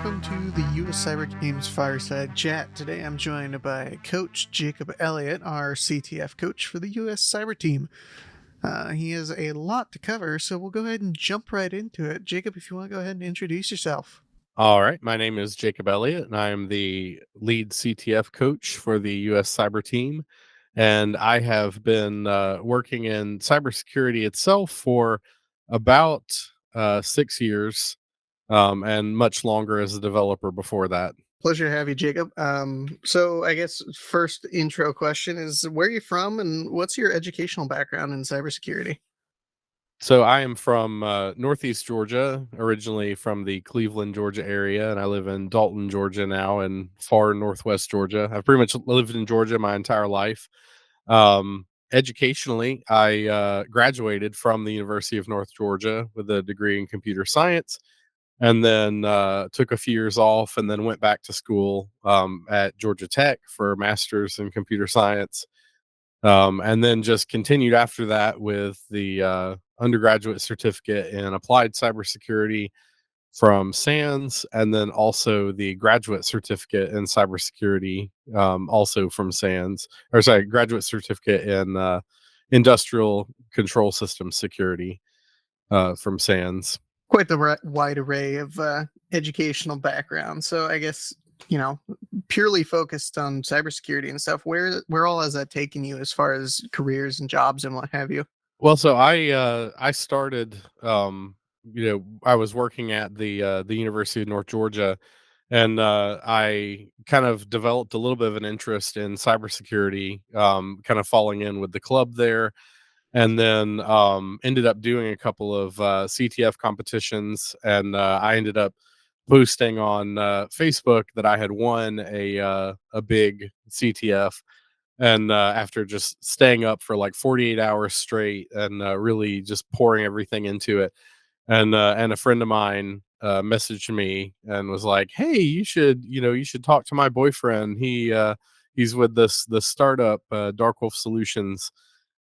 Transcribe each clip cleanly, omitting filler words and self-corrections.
welcome to the U.S. Cyber Team's Fireside Chat. Today I'm joined by Coach Jacob Elliott, our CTF coach for the U.S. Cyber Team. He has a lot to cover, so we'll go ahead and jump right into it. Jacob, if you want to go ahead and introduce yourself. All right. My name is Jacob Elliott, and I am the lead CTF coach for the U.S. Cyber Team. And I have been working in cybersecurity itself for about 6 years, and much longer as a developer before that. Pleasure to have you, Jacob. So I guess first intro question is where are you from and what's your educational background in cybersecurity? So I am from Northeast Georgia, originally from the Cleveland, Georgia area, and I live in Dalton, Georgia now, and far Northwest Georgia. I've pretty much lived in Georgia my entire life. Educationally, I graduated from the University of North Georgia with a degree in computer science, and then took a few years off, and then went back to school at Georgia Tech for a master's in computer science, and then just continued after that with the undergraduate certificate in applied cybersecurity from SANS, and then also the graduate certificate in cybersecurity, also from SANS, or sorry, graduate certificate in industrial control system security from SANS. Quite the wide array of educational background. So I guess you know purely focused on cybersecurity and stuff. Where all has that taken you as far as careers and jobs and what have you? Well, so I started, I was working at the University of North Georgia, and I kind of developed a little bit of an interest in cybersecurity, kind of falling in with the club there, and then ended up doing a couple of CTF competitions, and I ended up posting on Facebook that I had won a big CTF, and after just staying up for like 48 hours straight and really just pouring everything into it, and a friend of mine messaged me and was like, "Hey, you should talk to my boyfriend. He's with this startup, Dark Wolf Solutions."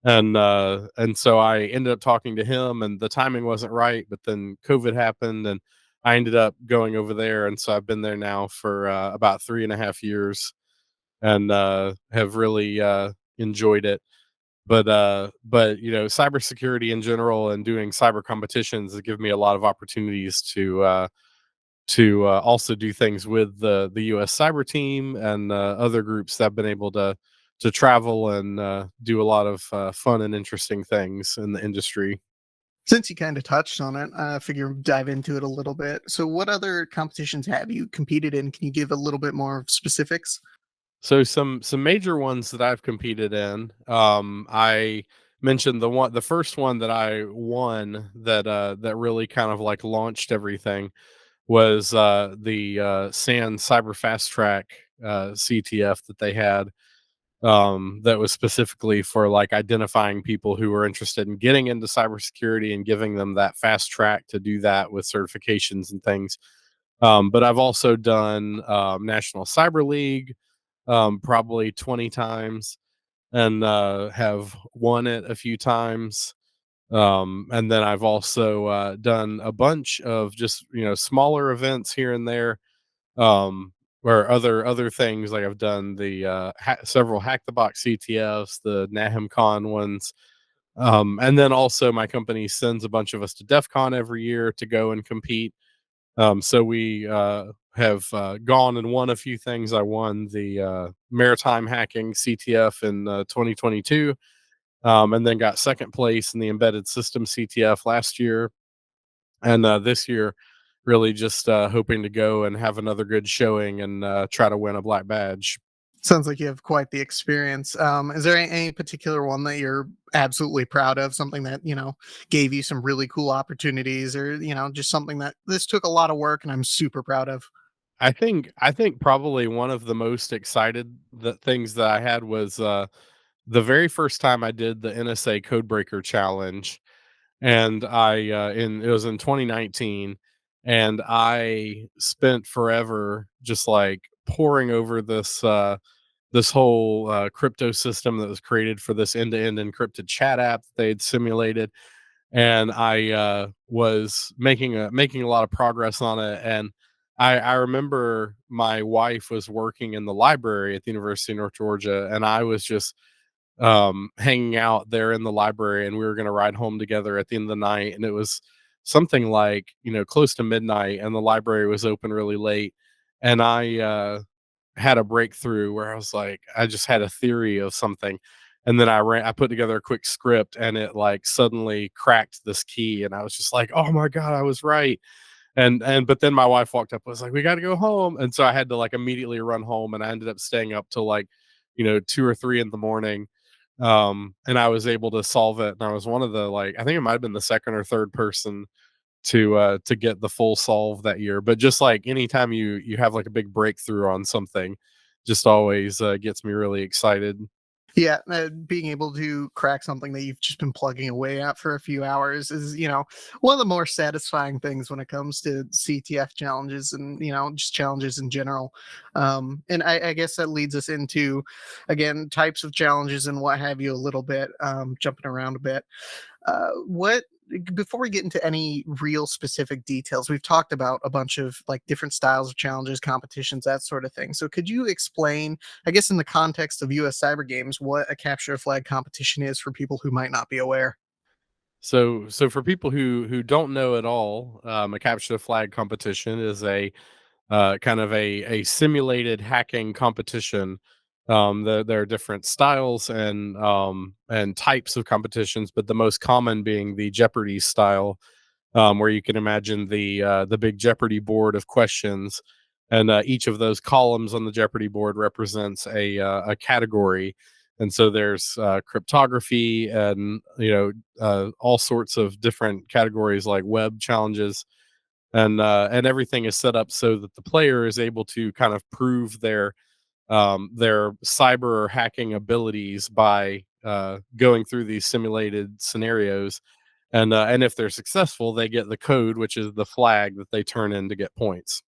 And so I ended up talking to him, and the timing wasn't right, but then COVID happened, and I ended up going over there, and so I've been there now for about 3.5 years, and have really enjoyed it. But cybersecurity in general and doing cyber competitions has given me a lot of opportunities to also do things with the U.S. Cyber Team and other groups that have been able to travel and do a lot of fun and interesting things in the industry. Since you kind of touched on it, I figure dive into it a little bit. So, what other competitions have you competed in? Can you give a little bit more specifics? So some major ones that I've competed in. I mentioned the first one that I won that really kind of like launched everything was the SAN Cyber Fast Track CTF that they had, that was specifically for like identifying people who were interested in getting into cybersecurity and giving them that fast track to do that with certifications and things. But I've also done National Cyber League probably 20 times, and have won it a few times. And then I've also done a bunch of just smaller events here and there, um, or other things. Like I've done the several Hack the Box CTFs, the NahamCon ones, and then also my company sends a bunch of us to DEF CON every year to go and compete. So we have gone and won a few things. I won the maritime hacking CTF in 2022, and then got second place in the embedded system CTF last year. And this year, really just hoping to go and have another good showing and try to win a black badge. Sounds like you have quite the experience. Is there any particular one that you're absolutely proud of? Something that gave you some really cool opportunities, or just something that this took a lot of work and I'm super proud of. I think probably one of the most excited things that I had was the very first time I did the NSA Codebreaker Challenge, and it was in 2019, and I spent forever just like poring over this whole crypto system that was created for this end-to-end encrypted chat app that they had simulated, and I was making a lot of progress on it, and I remember my wife was working in the library at the University of North Georgia, and I was just hanging out there in the library, and we were going to ride home together at the end of the night. And it was something like, close to midnight, and the library was open really late. And I had a breakthrough where I was like, I just had a theory of something. And then I put together a quick script, and it like suddenly cracked this key. And I was just like, oh my God, I was right. But then my wife walked up and was like, we got to go home. And so I had to like immediately run home, and I ended up staying up till like, 2 or 3 in the morning. And I was able to solve it. And I was one of the, like, I think it might have been the second or third person to get the full solve that year. But just like anytime you have like a big breakthrough on something, just always gets me really excited. Yeah, being able to crack something that you've just been plugging away at for a few hours is, one of the more satisfying things when it comes to CTF challenges and, just challenges in general. And I guess that leads us into, again, types of challenges and what have you a little bit, jumping around a bit. What before we get into any real specific details, we've talked about a bunch of like different styles of challenges, competitions, that sort of thing. So could you explain, I guess, in the context of US Cyber Games, what a capture a flag competition is for people who might not be aware? So for people who don't know at all, a capture the flag competition is a kind of a simulated hacking competition. There are different styles and types of competitions, but the most common being the Jeopardy style, where you can imagine the big Jeopardy board of questions, and each of those columns on the Jeopardy board represents a category. And so there's cryptography, and all sorts of different categories like web challenges, and everything is set up so that the player is able to kind of prove their cyber or hacking abilities by going through these simulated scenarios. And if they're successful, they get the code, which is the flag that they turn in to get points.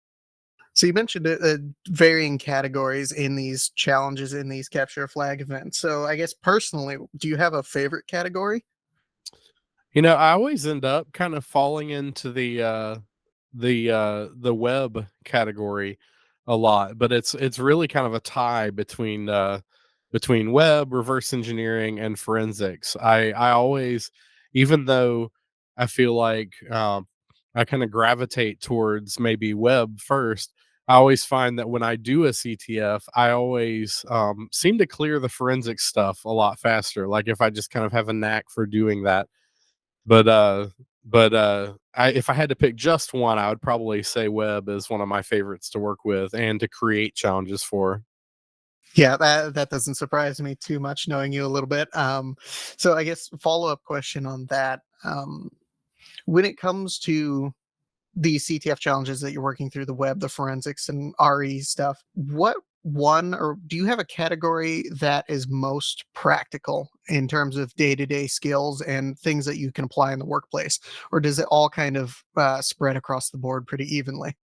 So you mentioned varying categories in these challenges in these capture a flag events. So I guess personally, do you have a favorite category? I always end up kind of falling into the web category a lot, but it's really kind of a tie between web, reverse engineering, and forensics. I always, even though I feel like I kind of gravitate towards maybe web first, I always find that when I do a CTF, I always seem to clear the forensic stuff a lot faster. Like if I just kind of have a knack for doing that. But, uh if I had to pick just one, I would probably say web is one of my favorites to work with and to create challenges for. Yeah, that doesn't surprise me too much knowing you a little bit. So I guess follow-up question on that. When it comes to the CTF challenges that you're working through the web, the forensics and RE stuff, what one or do you have a category that is most practical in terms of day-to-day skills and things that you can apply in the workplace? Or does it all kind of spread across the board pretty evenly?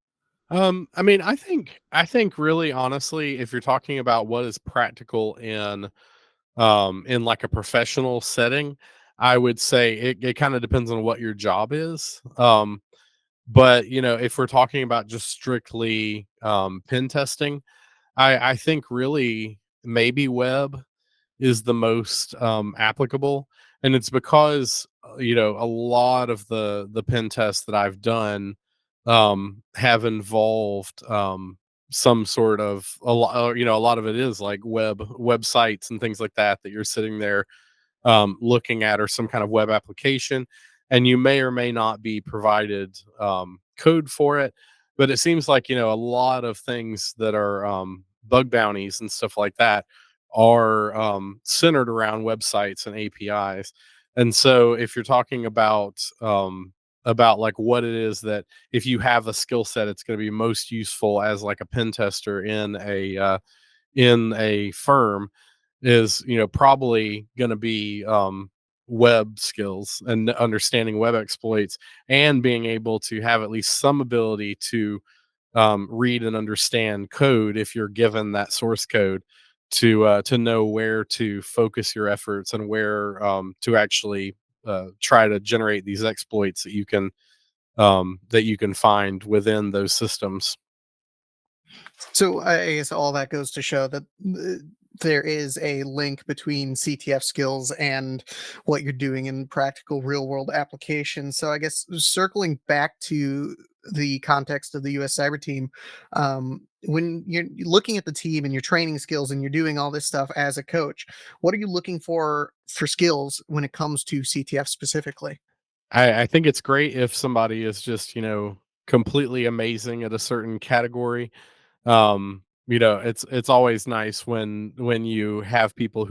I mean, I think really honestly, if you're talking about what is practical in like a professional setting, I would say it kind of depends on what your job is. But if we're talking about just strictly pen testing, I think really maybe web is the most applicable, and it's because a lot of the pen tests that I've done have involved some sort of a lot of it is like websites and things like that you're sitting there looking at, or some kind of web application, and you may or may not be provided code for it. But it seems like a lot of things that are bug bounties and stuff like that are centered around websites and APIs. And so if you're talking about like what it is that, if you have a skill set, it's going to be most useful as like a pen tester in a firm, is probably going to be web skills and understanding web exploits, and being able to have at least some ability to read and understand code if you're given that source code, to know where to focus your efforts, and where to actually try to generate these exploits that you can find within those systems. So I guess all that goes to show that there is a link between CTF skills and what you're doing in practical real world applications. So I guess circling back to the context of the US cyber team, when you're looking at the team and your training skills and you're doing all this stuff as a coach, what are you looking for skills when it comes to CTF specifically? I think it's great if somebody is just, completely amazing at a certain category. It's always nice when you have people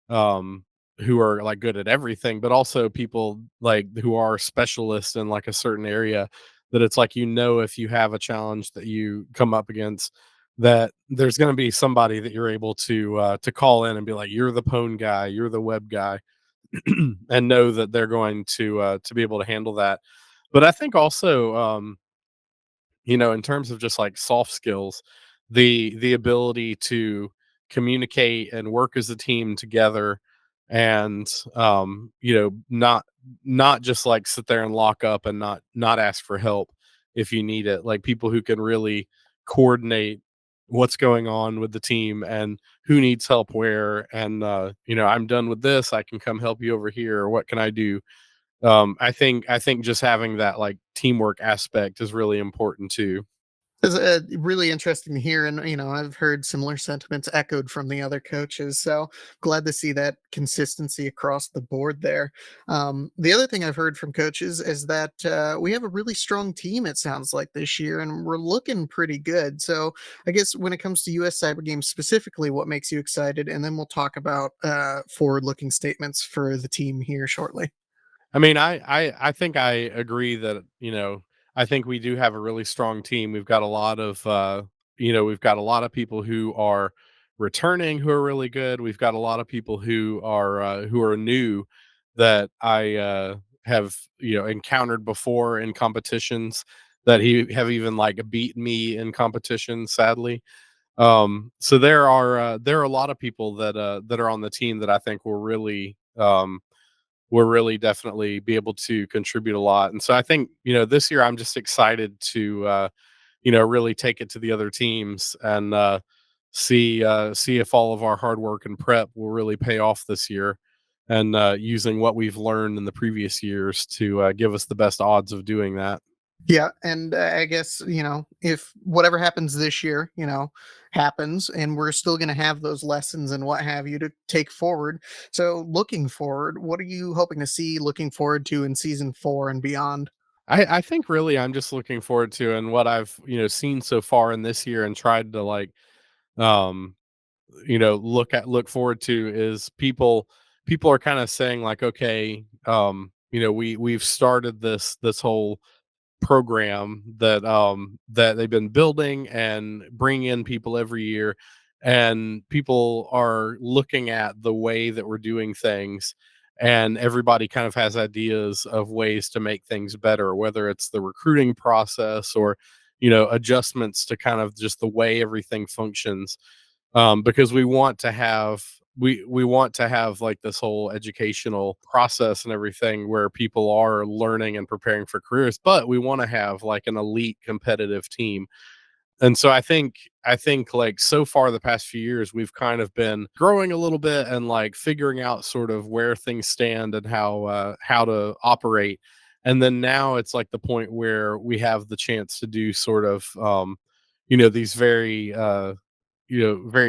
um who are like good at everything, but also people like who are specialists in like a certain area, that it's like, if you have a challenge that you come up against, that there's going to be somebody that you're able to call in and be like, you're the pwn guy, you're the web guy, and know that they're going to be able to handle that. But I think also, in terms of just like soft skills, the ability to communicate and work as a team together, and not just like sit there and lock up and not ask for help if you need it. Like people who can really coordinate what's going on with the team and who needs help where, and I'm done with this, I can come help you over here, or what can I do. I think just having that like teamwork aspect is really important too. It's really interesting to hear, and I've heard similar sentiments echoed from the other coaches. So glad to see that consistency across the board there. The other thing I've heard from coaches is that we have a really strong team. It sounds like this year, and we're looking pretty good. So I guess when it comes to U.S. Cyber Games specifically, what makes you excited? And then we'll talk about forward-looking statements for the team here shortly. I mean, I think I agree that, I think we do have a really strong team. We've got a lot of we've got a lot of people who are returning who are really good. We've got a lot of people who are new, that I have, encountered before in competitions, that he have even like beaten me in competitions, sadly. So there are a lot of people that are on the team that I think will really definitely be able to contribute a lot. And so I think, this year I'm just excited to really take it to the other teams, and see if all of our hard work and prep will really pay off this year, and using what we've learned in the previous years to give us the best odds of doing that. Yeah, and I guess, if whatever happens this year, happens, and we're still going to have those lessons and what have you to take forward. So, looking forward, what are you hoping to see, looking forward to in season 4 and beyond? I think really I'm just looking forward to, and what I've seen so far in this year, and tried to like um look forward to, is people are kind of saying like, okay, we've started this whole program that they've been building and bring in people every year, and people are looking at the way that we're doing things, and everybody kind of has ideas of ways to make things better, whether it's the recruiting process, or adjustments to kind of just the way everything functions, because we want to have like this whole educational process and everything, where people are learning and preparing for careers, but we want to have like an elite competitive team. And so I think like so far the past few years we've kind of been growing a little bit, and like figuring out sort of where things stand and how to operate. And then now it's like the point where we have the chance to do sort of these very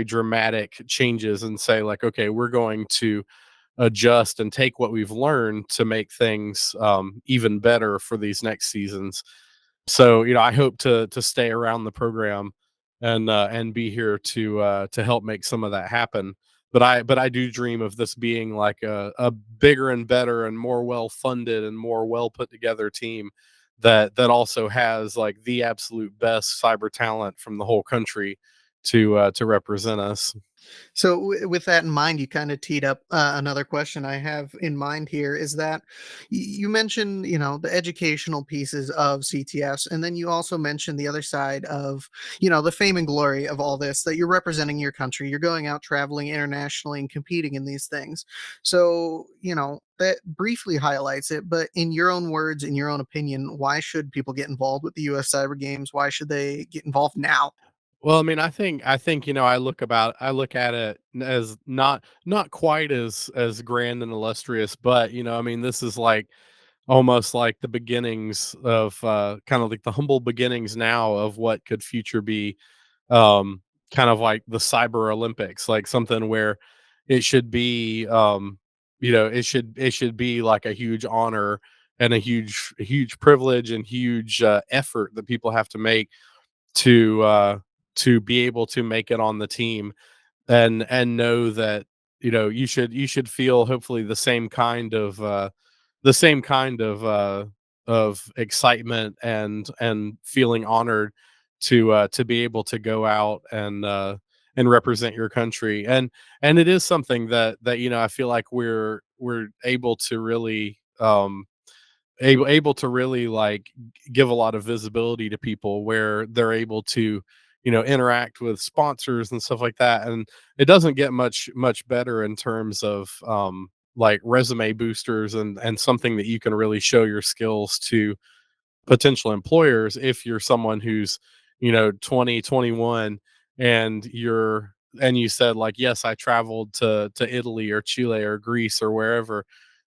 dramatic changes, and say like, okay, we're going to adjust and take what we've learned to make things even better for these next seasons. So I hope to stay around the program, and be here to help make some of that happen. But I do dream of this being like a bigger and better and more well funded and more well put together team, that also has like the absolute best cyber talent from the whole country to represent us. So, with that in mind, you kind of teed up another question I have in mind here is that you mentioned, the educational pieces of CTS, and then you also mentioned the other side of, the fame and glory of all this, that you're representing your country, you're going out traveling internationally and competing in these things. So, that briefly highlights it, but in your own words, in your own opinion, why should people get involved with the US Cyber Games? Why should they get involved now? Well, I mean, I think, I look at it as not quite as grand and illustrious, but, I mean, this is like almost like the beginnings of, kind of like the humble beginnings now of what could future be, um, kind of like the cyber Olympics, like something where it should be, it should be like a huge honor and a huge privilege and huge, effort that people have to make to, to be able to make it on the team, and know that, you should feel hopefully the same kind of excitement and feeling honored to be able to go out and represent your country. And it is something that I feel like we're able to really, able to really like give a lot of visibility to people where they're able to, interact with sponsors and stuff like that. And it doesn't get much better in terms of, like resume boosters and something that you can really show your skills to potential employers if you're someone who's, 20, 21, and you said like, yes, I traveled to Italy or Chile or Greece or wherever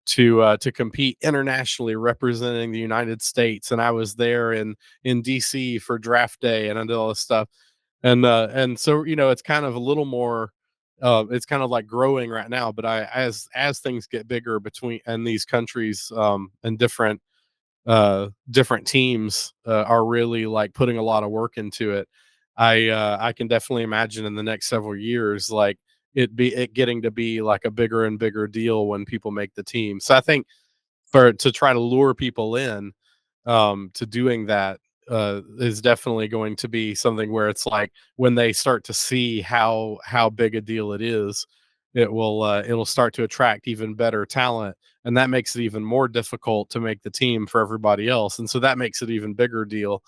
to compete internationally representing the United States, and I was there in DC for draft day and I did all this stuff. And so, it's kind of a little more, it's kind of like growing right now, but I as things get bigger between and these countries, and different teams, are really like putting a lot of work into it. I can definitely imagine in the next several years, like it getting to be like a bigger and bigger deal when people make the team. So I think for to try to lure people in, to doing that, is definitely going to be something where it's like when they start to see how big a deal it is, it'll start to attract even better talent, and that makes it even more difficult to make the team for everybody else, and so that makes it even bigger deal.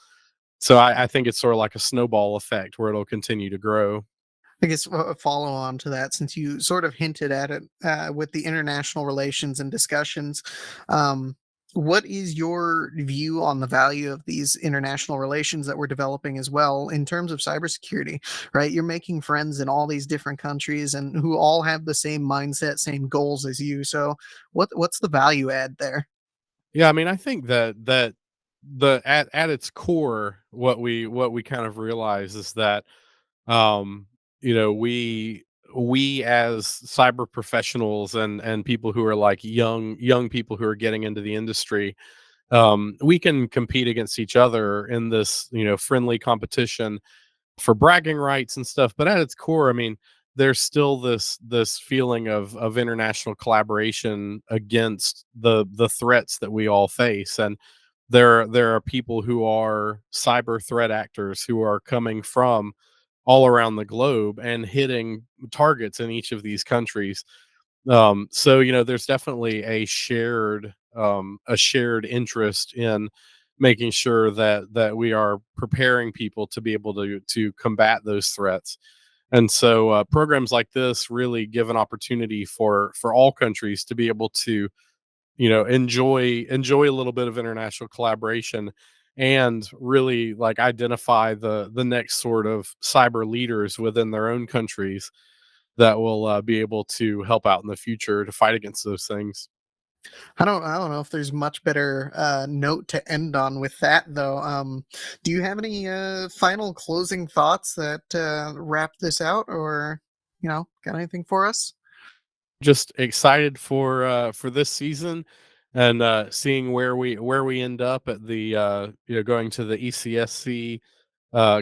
So I think it's sort of like a snowball effect where it'll continue to grow. I guess a follow on to that, since you sort of hinted at it with the international relations and discussions. Um, what is your view on the value of these international relations that we're developing as well in terms of cybersecurity? Right, you're making friends in all these different countries and who all have the same mindset, same goals as you. So, what's the value add there? Yeah, I mean, I think that the at its core, what we kind of realize is that, um we as cyber professionals and people who are like young people who are getting into the industry, we can compete against each other in this, friendly competition for bragging rights and stuff. But at its core, I mean, there's still this feeling of international collaboration against the threats that we all face. And there are people who are cyber threat actors who are coming from all around the globe and hitting targets in each of these countries. So, there's definitely a shared interest in making sure that we are preparing people to be able to combat those threats. And so, programs like this really give an opportunity for all countries to be able to, enjoy a little bit of international collaboration and really like identify the next sort of cyber leaders within their own countries that will, be able to help out in the future to fight against those things. I don't know if there's much better note to end on with that though. Do you have any final closing thoughts that wrap this out, or got anything for us? Just excited for this season and, seeing where we end up at the, going to the ECSC,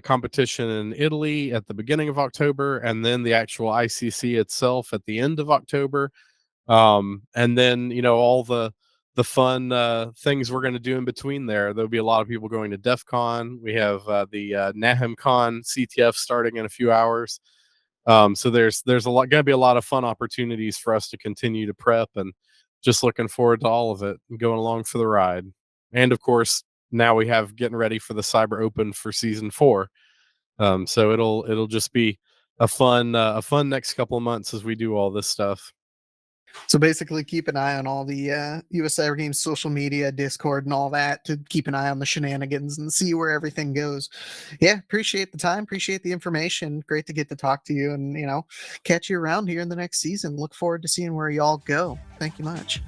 competition in Italy at the beginning of October, and then the actual ICC itself at the end of October. And then, all the fun, things we're going to do in between there. There'll be a lot of people going to DEF CON. We have, the, Nahem Con CTF starting in a few hours. So there's a lot going to be a lot of fun opportunities for us to continue to prep, and just looking forward to all of it and going along for the ride. And of course, now we have getting ready for the Cyber Open for season 4. So it'll just be a fun next couple of months as we do all this stuff. So basically, keep an eye on all the US Cyber Games social media, Discord, and all that to keep an eye on the shenanigans and see where everything goes. Yeah, appreciate the time, appreciate the information. Great to get to talk to you, and catch you around here in the next season. Look forward to seeing where y'all go. Thank you much.